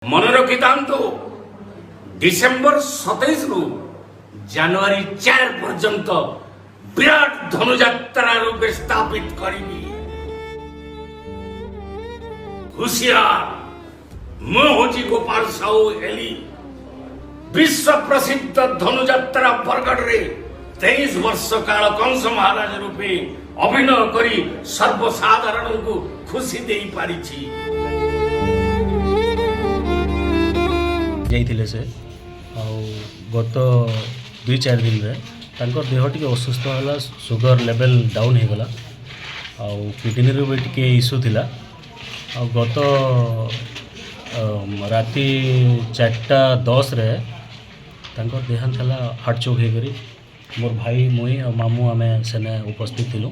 मन रखिथांतु डिसेम्बर 27 रु जनवरी 4 पर्यंत विराट धनुजात्रा रूपे स्थापित करी हुशियार मु हूँ गोपाल साहू एली विश्व प्रसिद्ध धनुजात्रा बरगढ़ रे 23 वर्ष काल कंस महाराज रूपे अभिनय करी सर्वसाधारण को खुशी दे पारी जाइथिले से गत 2-4 दिन रे तांकर देह टिके असुस्थ होला, सुगर लेवल डाउन हो गला किडनी रे भी टिके इश्यू थिला। गत राति 4:10 रे तांकर देहांत होला हार्ट चोक हो करी मोर भाई मुई और मामू आमे सेने उपस्थित थिलु।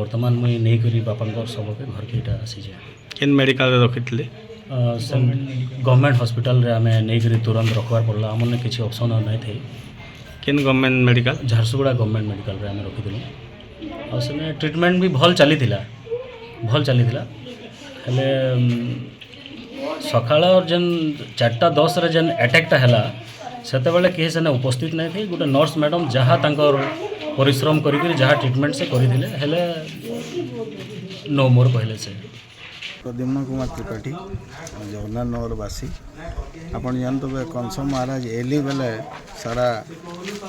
वर्तमान मुई नहीं करी बापा सबके घर के इटा आसी जाए केन मेडिकल रे रखिथिले गवर्नमेंट हॉस्पिटल रे आमे नहीं करी तुरंत रखवार पड़ला। हमने किसी ऑप्शन नहीं थे। केन government medical Jharsuguda government medical रे आमे रखिथिलु और सेने ट्रीटमेंट भी भल चली थिला हेले सकाळ जेन 4:10 रे जेन अटैकटा हैला सेते बेले केही सेने उपस्थित नहीं थे। गोटे नर्स मैडम जहाँ तांकर परिश्रम करी जहाँ ट्रीटमेंट से करथिले हेले नो मोर कहले से प्रद्युम्न कुमार त्रिपाठी जगन्नाथ नगरवासी आपन जानते हुए कंस महाराज एली बेले सारा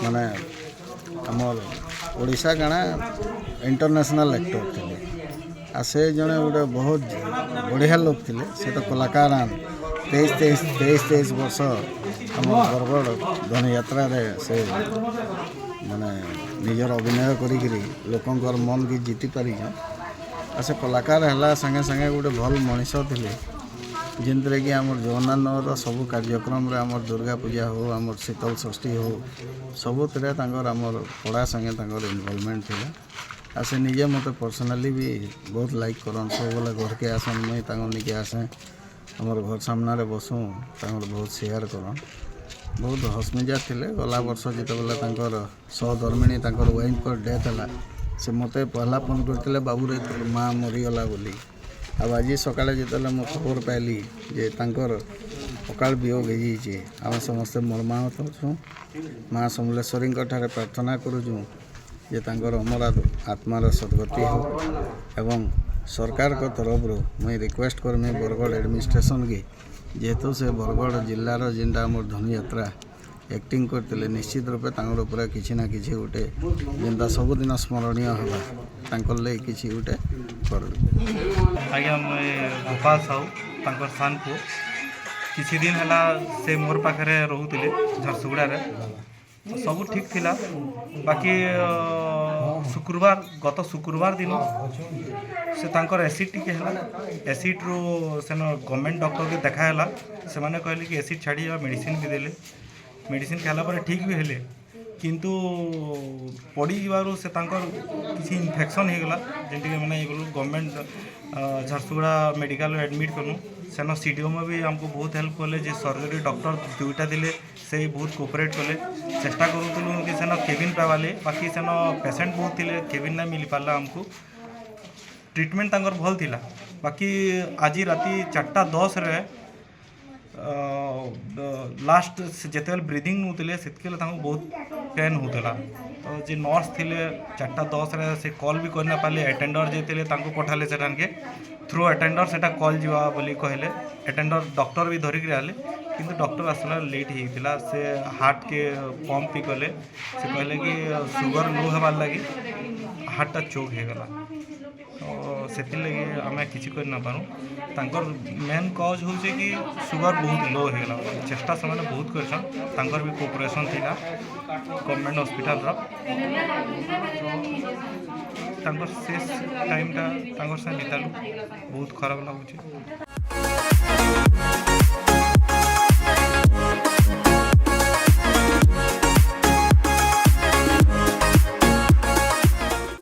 माने आमर ओडिशा काना इंटरनेशनल एक्टर थे आ से जड़े गोटे बहुत बढ़िया लोग थे। से तो कलाकार 23 वर्ष आम बरगढ़ धनुयात्रा से माने निजर अभिनय करी लोकंकर मन की जीति पारी से कलाकार है संगे संगे गोटे भल मनीष थे जिनते कि आम जगन्नाथ नगर सबू कार्यक्रम रे आमर दुर्गा पूजा हो आमर शीतल षष्ठी हो सबुरे आमर पढ़ा संगे इनवॉल्वमेंट थे। से निजे मत पर्सनाली भी बहुत लाइक करन सब बेले घर के आसन मुई नहीं आसे आमर घर सामने बसूँ बहुत शेयर करन बहुत हसमिजा थे। गला वर्ष जिते सहधर्मिणी वाइफ को डेथ है से मत पहला फोन करते बाबू रे माँ मरीगला बोली। अब आज सकाଳେ जिते मो खबर पाइली जे तांकर अकाल वियोग हो आम समस्ते मर्माहत छूँ। माँ समलेश्वरी प्रार्थना करुँ जे तांकर अमर आत्मार सद्गति हो एवं सरकार को तरफ मुई रिक्वेस्ट करमी बरगढ़ एडमिनिस्ट्रेशन की जेहेतु से बरगढ़ जिलार जेनटा आम धनुयात्रा एक्टिंग करते निश्चित रूपे तांकर किसी ना किसी गोटे जेनता सबुदिन स्मरणीय होगा किसी गोटे कर आज्ञा मुझे गोपाल साहू तांकर सान को किसी दिन है से मोर पाखे रोते झारसुगुड़ा सब ठीक थिला। बाकी गत शुक्रवार दिन से तांकर एसिड टी एसिड रू सेन गवर्नमेंट डॉक्टर के देखाला से मैंने कहले कि एसिड छाड़ी मेडिसिन भी देले मेडिसिन खाला पर ठीक भी हेले किंतु पड़ी जीवारू से तांकर किसी इन्फेक्शन हो गला जेंटिक मैंने गवर्नमेंट झारसुगुड़ा मेडिकल एडमिट करूँ सेन सीडीओ में भी हमको बहुत हेल्प कले जे सर्जरी डॉक्टर 2टा दिले से बहुत कोऑपरेट कले चेष्टा करूँ कि सेन केबिन पावाले बाकी सेन पेशेंट बहुत थे केबिन ना मिल पाला हमको ट्रीटमेंट तांकर भल थिला। बाकी आज राति 4:10 रे लास्ट जिते ब्रीदिंग नौते से बहुत पेन होता तो जे नर्स थे 4:10 रे से कॉल भी करना पाले अटेंडर जे थे पठाले से थ्रू अटेंडर से कॉल जीवा बोली कहले अटेंडर डॉक्टर भी धरिक आले किंतु डॉक्टर आसला लेट होता से हार्ट के पंप भी कले से कहले कि सुगर लो हबार लगी हार्टा चोक हो गला तो से लगे आम किसी कर ना पारूँ तांकर मेन कज हूँ कि सुगर बहुत लो होगा चेष्टा से बहुत कर भी कोऑपरेशन थिला गवर्नमेंट हॉस्पिटल शेष टाइमटा से बितालु बहुत खराब लगुच।